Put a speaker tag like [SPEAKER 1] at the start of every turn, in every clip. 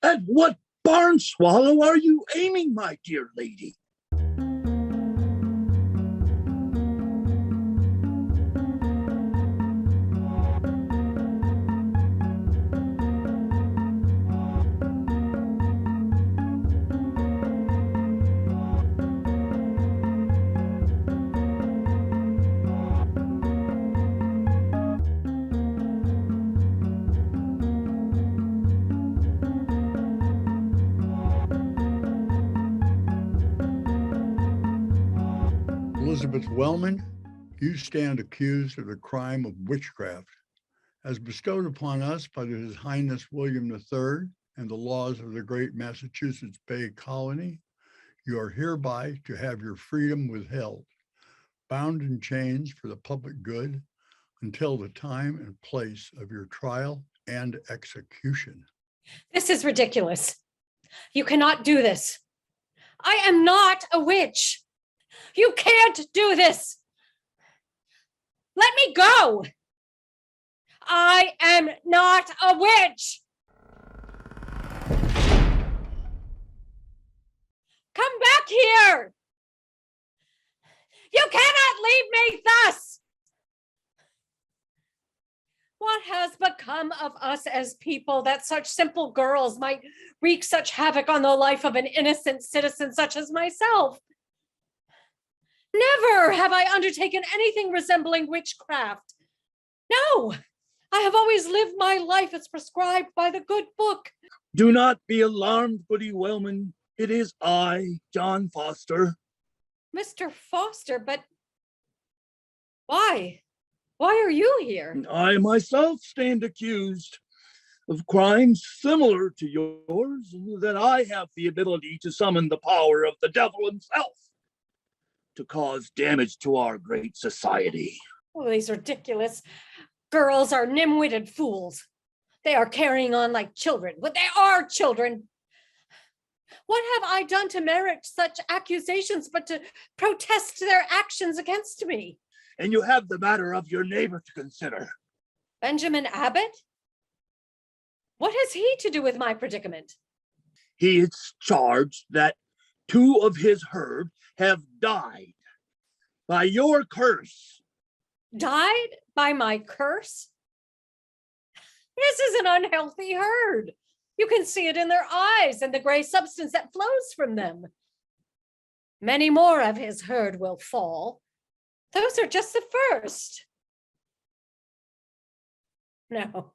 [SPEAKER 1] At what barn swallow are you aiming, my dear lady?
[SPEAKER 2] Elizabeth Wellman, you stand accused of the crime of witchcraft, as bestowed upon us by His Highness William III and the laws of the great Massachusetts Bay Colony. You are hereby to have your freedom withheld, bound in chains for the public good, until the time and place of your trial and execution.
[SPEAKER 3] This is ridiculous. You cannot do this. I am not a witch. You can't do this. Let me go. I am not a witch. Come back here. You cannot leave me thus. What has become of us as people that such simple girls might wreak such havoc on the life of an innocent citizen such as myself? Never have I undertaken anything resembling witchcraft. No, I have always lived my life as prescribed by the good book.
[SPEAKER 1] Do not be alarmed, Goody Wellman. It is I, John Foster.
[SPEAKER 3] Mr. Foster, but why? Why are you here?
[SPEAKER 1] I myself stand accused of crimes similar to yours, that I have the ability to summon the power of the devil himself to cause damage to our great society.
[SPEAKER 3] Oh, these ridiculous girls are dim-witted fools. They are carrying on like children, but they are children. What have I done to merit such accusations but to protest their actions against me?
[SPEAKER 1] And you have the matter of your neighbor to consider.
[SPEAKER 3] Benjamin Abbott? What has he to do with my predicament?
[SPEAKER 1] He is charged that 2 of his herd have died by your curse.
[SPEAKER 3] Died by my curse? This is an unhealthy herd. You can see it in their eyes and the gray substance that flows from them. Many more of his herd will fall. Those are just the first. No.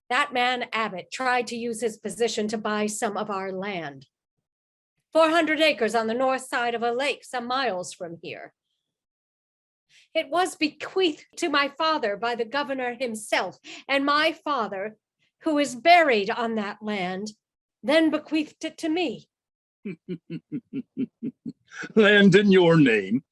[SPEAKER 3] That man Abbott tried to use his position to buy some of our land. 400 acres on the north side of a lake some miles from here. It was bequeathed to my father by the governor himself, and my father, who is buried on that land, then bequeathed it to me.
[SPEAKER 1] Land in your name.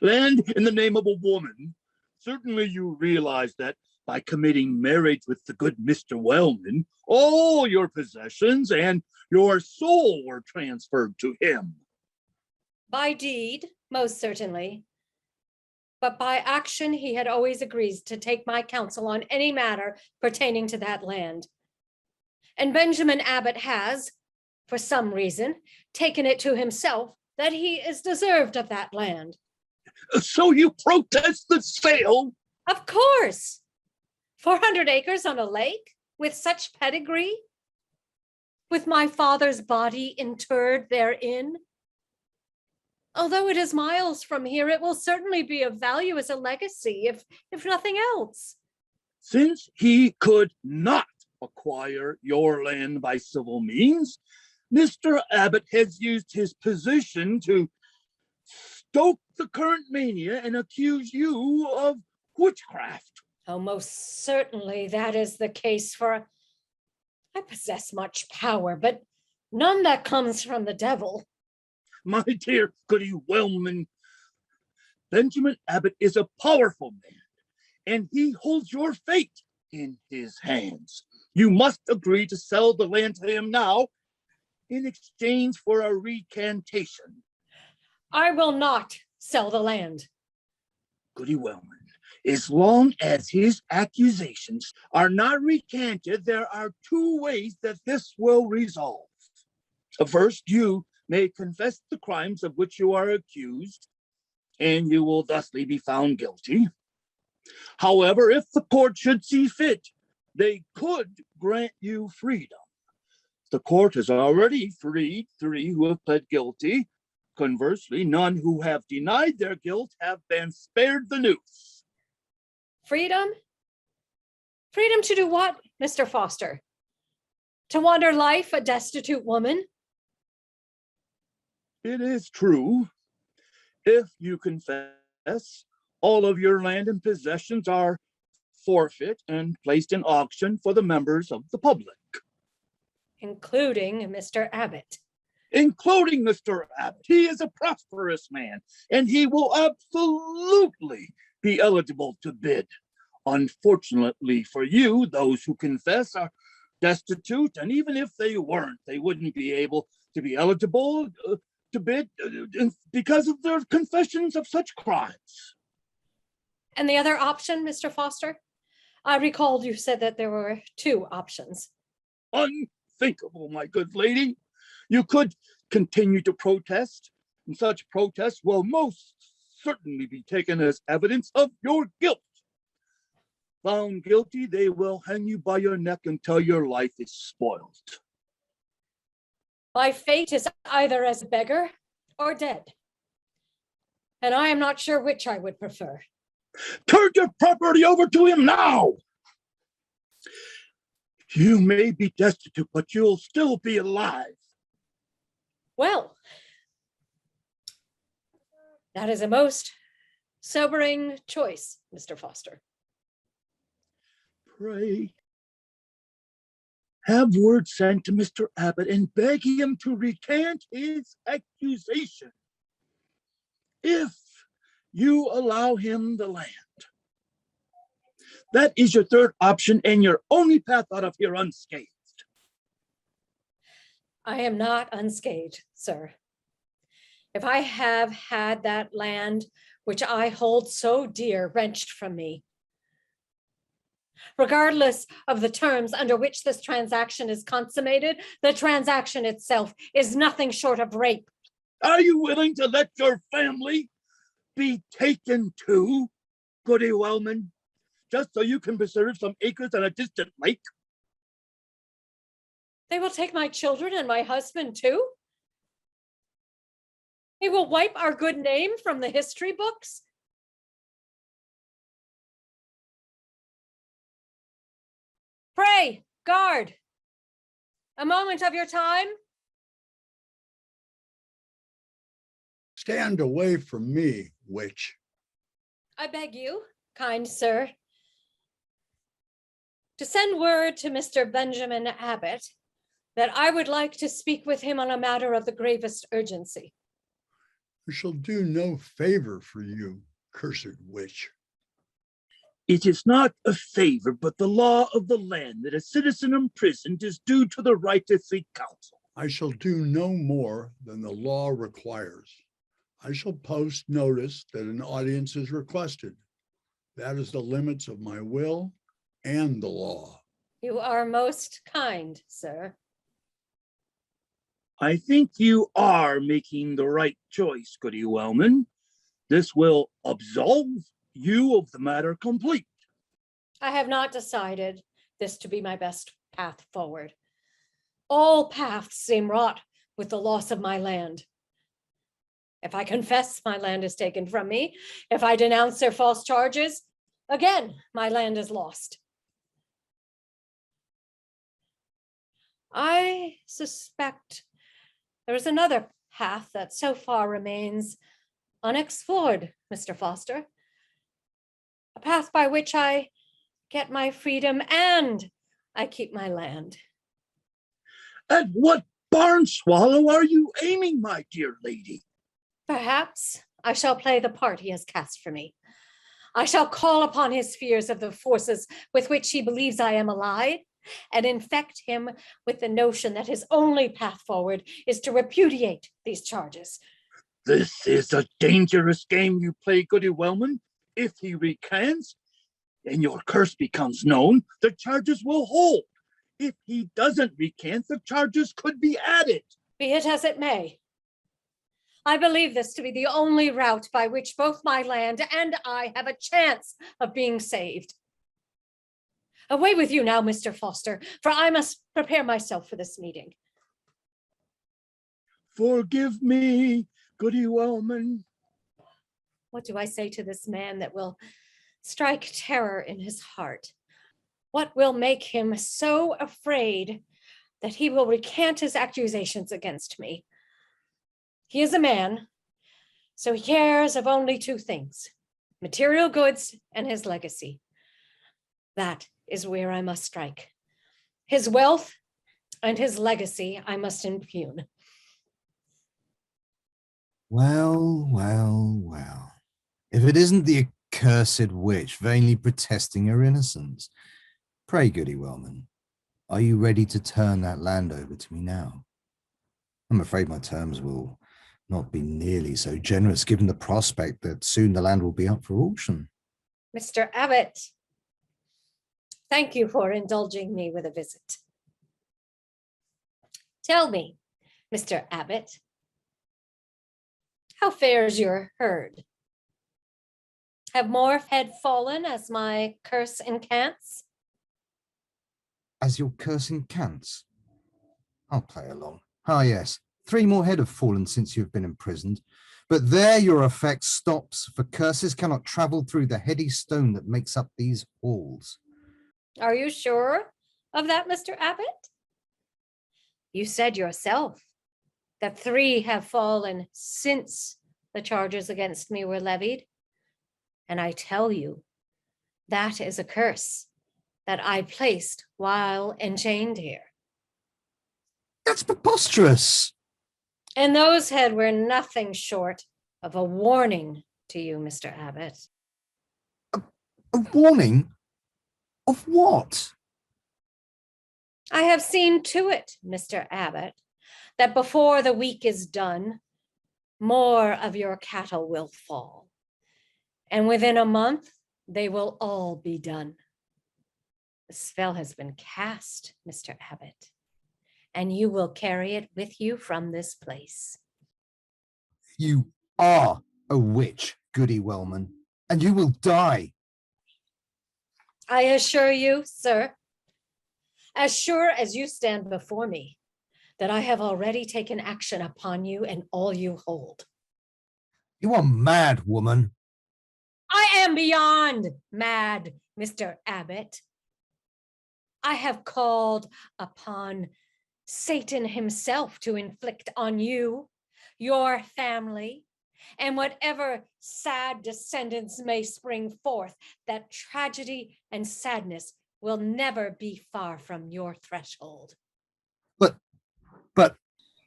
[SPEAKER 1] Land in the name of a woman. Certainly you realize that by committing marriage with the good Mr. Wellman, all your possessions and your soul were transferred to him.
[SPEAKER 3] By deed, most certainly. But by action, he had always agreed to take my counsel on any matter pertaining to that land. And Benjamin Abbott has, for some reason, taken it to himself that he is deserved of that land.
[SPEAKER 1] So you protest the sale?
[SPEAKER 3] Of course. 400 acres on a lake with such pedigree? With my father's body interred therein? Although it is miles from here, it will certainly be of value as a legacy, if nothing else.
[SPEAKER 1] Since he could not acquire your land by civil means, Mr. Abbott has used his position to stoke the current mania and accuse you of witchcraft.
[SPEAKER 3] Oh, most certainly that is the case, for I possess much power, but none that comes from the devil.
[SPEAKER 1] My dear Goody Wellman, Benjamin Abbott is a powerful man, and he holds your fate in his hands. You must agree to sell the land to him now in exchange for a recantation.
[SPEAKER 3] I will not sell the land.
[SPEAKER 1] Goody Wellman, As long as his accusations are not recanted, there are two ways that this will resolve. First, you may confess the crimes of which you are accused, and you will thusly be found guilty. However, if the court should see fit, they could grant you freedom. The court has already freed 3 who have pled guilty. Conversely, none who have denied their guilt have been spared the noose.
[SPEAKER 3] Freedom? Freedom to do what, Mr. Foster? To wander life a destitute woman?
[SPEAKER 1] It is true. If you confess, all of your land and possessions are forfeit and placed in auction for the members of the public.
[SPEAKER 3] Including Mr. Abbott.
[SPEAKER 1] Including Mr. Abbott. He is a prosperous man, and he will absolutely be eligible to bid. Unfortunately for you, those who confess are destitute, and even if they weren't, they wouldn't be able to be eligible to bid because of their confessions of such crimes.
[SPEAKER 3] And the other option, Mr. Foster? I recalled you said that there were 2 options.
[SPEAKER 1] Unthinkable, my good lady. You could continue to protest, and such protests will most certainly be taken as evidence of your guilt. Found guilty, they will hang you by your neck until your life is spoiled.
[SPEAKER 3] My fate is either as a beggar or dead. And I am not sure which I would prefer.
[SPEAKER 1] Turn your property over to him now. You may be destitute, but you'll still be alive.
[SPEAKER 3] Well, that is a most sobering choice, Mr. Foster.
[SPEAKER 1] Pray, have word sent to Mr. Abbott and beg him to recant his accusation. If you allow him the land. That is your third option and your only path out of here unscathed.
[SPEAKER 3] I am not unscathed, sir. If I have had that land which I hold so dear wrenched from me, regardless of the terms under which this transaction is consummated, the transaction itself is nothing short of rape.
[SPEAKER 1] Are you willing to let your family be taken too, Goody Wellman, just so you can preserve some acres on a distant lake?
[SPEAKER 3] They will take my children and my husband too? They will wipe our good name from the history books? Pray, guard, a moment of your time.
[SPEAKER 2] Stand away from me, witch.
[SPEAKER 3] I beg you, kind sir, to send word to Mr. Benjamin Abbott that I would like to speak with him on a matter of the gravest urgency.
[SPEAKER 2] I shall do no favor for you, cursed witch.
[SPEAKER 1] It is not a favor, but the law of the land that a citizen imprisoned is due to the right to seek counsel.
[SPEAKER 2] I shall do no more than the law requires. I shall post notice that an audience is requested. That is the limits of my will and the law.
[SPEAKER 3] You are most kind, sir.
[SPEAKER 1] I think you are making the right choice, Goody Wellman. This will absolve you of the matter complete.
[SPEAKER 3] I have not decided this to be my best path forward. All paths seem wrought with the loss of my land. If I confess, my land is taken from me. If I denounce their false charges, again, my land is lost. I suspect there is another path that so far remains unexplored, Mr. Foster. A path by which I get my freedom and I keep my land.
[SPEAKER 1] At what barn swallow are you aiming, my dear lady?
[SPEAKER 3] Perhaps I shall play the part he has cast for me. I shall call upon his fears of the forces with which he believes I am allied and infect him with the notion that his only path forward is to repudiate these charges.
[SPEAKER 1] This is a dangerous game you play, Goody Wellman. If he recants and your curse becomes known, the charges will hold. If he doesn't recant, the charges could be added.
[SPEAKER 3] Be it as it may. I believe this to be the only route by which both my land and I have a chance of being saved. Away with you now, Mr. Foster, for I must prepare myself for this meeting.
[SPEAKER 1] Forgive me, Goody Wellman.
[SPEAKER 3] What do I say to this man that will strike terror in his heart? What will make him so afraid that he will recant his accusations against me? He is a man, so he cares of only two things: material goods and his legacy. That is where I must strike. His wealth and his legacy I must impugn.
[SPEAKER 4] Well, well, well. If it isn't the accursed witch vainly protesting her innocence. Pray, Goody Wellman, are you ready to turn that land over to me now? I'm afraid my terms will not be nearly so generous, given the prospect that soon the land will be up for auction.
[SPEAKER 3] Mr. Abbott, thank you for indulging me with a visit. Tell me, Mr. Abbott, how fares your herd? Have more had fallen as my curse incants?
[SPEAKER 4] As your curse incants? I'll play along. Ah, yes. 3 more head have fallen since you've been imprisoned, but there your effect stops, for curses cannot travel through the heady stone that makes up these halls.
[SPEAKER 3] Are you sure of that, Mr. Abbott? You said yourself that 3 have fallen since the charges against me were levied. And I tell you, that is a curse that I placed while enchained here.
[SPEAKER 4] That's preposterous.
[SPEAKER 3] And those head were nothing short of a warning to you, Mr. Abbott.
[SPEAKER 4] A warning? Of what?
[SPEAKER 3] I have seen to it, Mr. Abbott, that before the week is done, more of your cattle will fall. And within a month, they will all be done. The spell has been cast, Mr. Abbott, and you will carry it with you from this place.
[SPEAKER 4] You are a witch, Goody Wellman, and you will die.
[SPEAKER 3] I assure you, sir, as sure as you stand before me, that I have already taken action upon you and all you hold.
[SPEAKER 4] You are mad, woman.
[SPEAKER 3] I am beyond mad, Mr. Abbott. I have called upon Satan himself to inflict on you, your family, and whatever sad descendants may spring forth, that tragedy and sadness will never be far from your threshold.
[SPEAKER 4] But...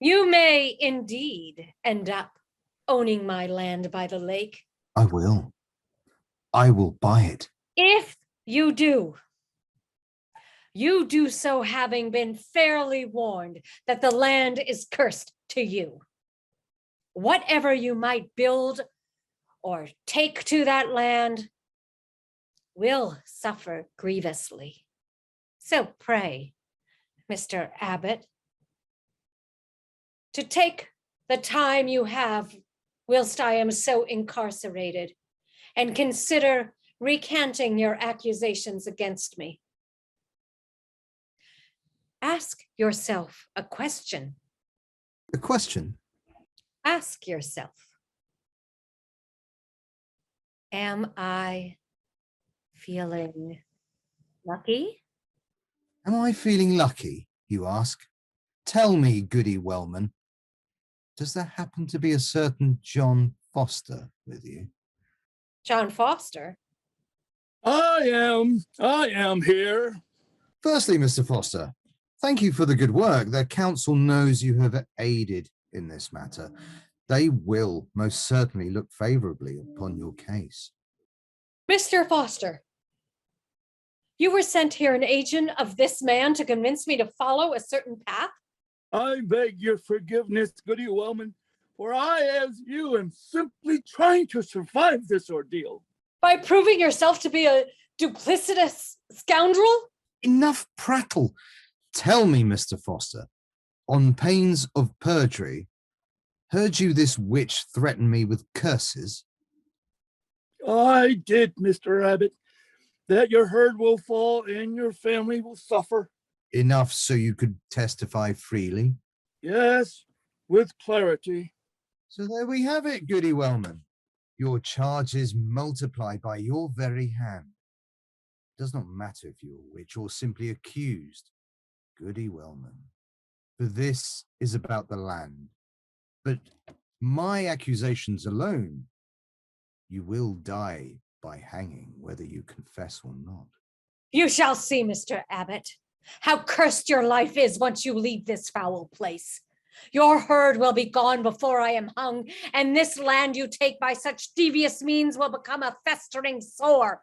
[SPEAKER 3] You may indeed end up owning my land by the lake.
[SPEAKER 4] I will. I will buy it.
[SPEAKER 3] If you do so having been fairly warned that the land is cursed to you. Whatever you might build or take to that land will suffer grievously. So pray, Mr. Abbott, to take the time you have whilst I am so incarcerated and consider recanting your accusations against me. Ask yourself a question.
[SPEAKER 4] A question?
[SPEAKER 3] Ask yourself, am I feeling lucky?
[SPEAKER 4] Am I feeling lucky, you ask? Tell me, Goody Wellman, does there happen to be a certain John Foster with you?
[SPEAKER 3] John Foster?
[SPEAKER 1] I am here.
[SPEAKER 4] Firstly, Mr. Foster, thank you for the good work. The council knows you have aided in this matter. They will most certainly look favorably upon your case.
[SPEAKER 3] Mr. Foster, you were sent here an agent of this man to convince me to follow a certain path?
[SPEAKER 1] I beg your forgiveness, Goody Wellman, for I, as you, am simply trying to survive this ordeal.
[SPEAKER 3] By proving yourself to be a duplicitous scoundrel?
[SPEAKER 4] Enough prattle. Tell me, Mr. Foster, on pains of perjury, heard you this witch threaten me with curses?
[SPEAKER 1] I did, Mr. Abbott, that your herd will fall and your family will suffer.
[SPEAKER 4] Enough so you could testify freely?
[SPEAKER 1] Yes, with clarity.
[SPEAKER 4] So there we have it, Goody Wellman. Your charges multiplied by your very hand. It does not matter if you're a witch or simply accused, Goody Wellman. For this is about the land. But my accusations alone, you will die by hanging, whether you confess or not.
[SPEAKER 3] You shall see, Mr. Abbott, how cursed your life is once you leave this foul place. Your herd will be gone before I am hung, and this land you take by such devious means will become a festering sore.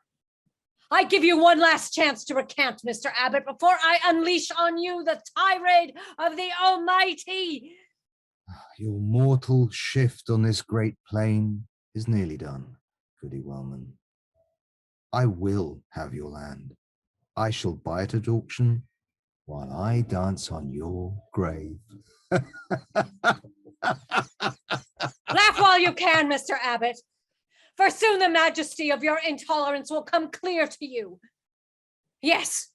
[SPEAKER 3] I give you one last chance to recant, Mr. Abbott, before I unleash on you the tirade of the Almighty.
[SPEAKER 4] Your mortal shift on this great plain is nearly done, Goody Wellman. I will have your land. I shall buy it at auction while I dance on your grave.
[SPEAKER 3] Laugh while you can, Mr. Abbott, for soon the majesty of your intolerance will come clear to you. Yes,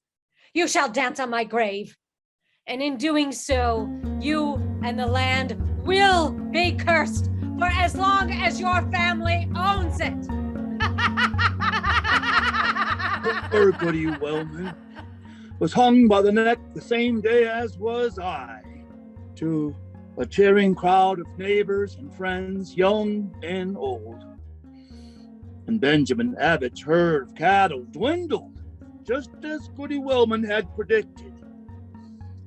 [SPEAKER 3] you shall dance on my grave, and in doing so, you and the land will be cursed for as long as your family owns it.
[SPEAKER 1] Poor Goody Wellman was hung by the neck the same day as was I, to a cheering crowd of neighbors and friends, young and old. And Benjamin Abbott's herd of cattle dwindled, just as Goody Wellman had predicted.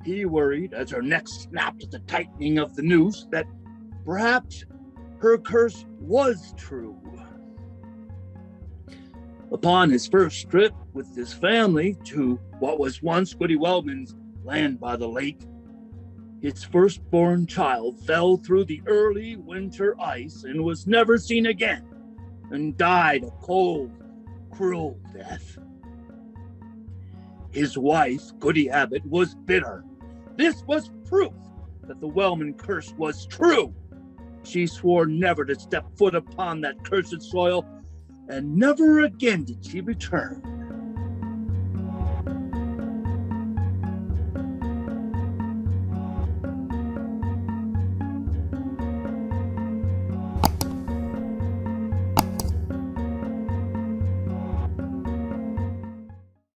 [SPEAKER 1] He worried, as her neck snapped at the tightening of the noose, that perhaps her curse was true. Upon his first trip with his family to what was once Goody Wellman's land by the lake, his firstborn child fell through the early winter ice and was never seen again, and died a cold, cruel death. His wife, Goody Abbott, was bitter. This was proof that the Wellman curse was true. She swore never to step foot upon that cursed soil, and never again did she return.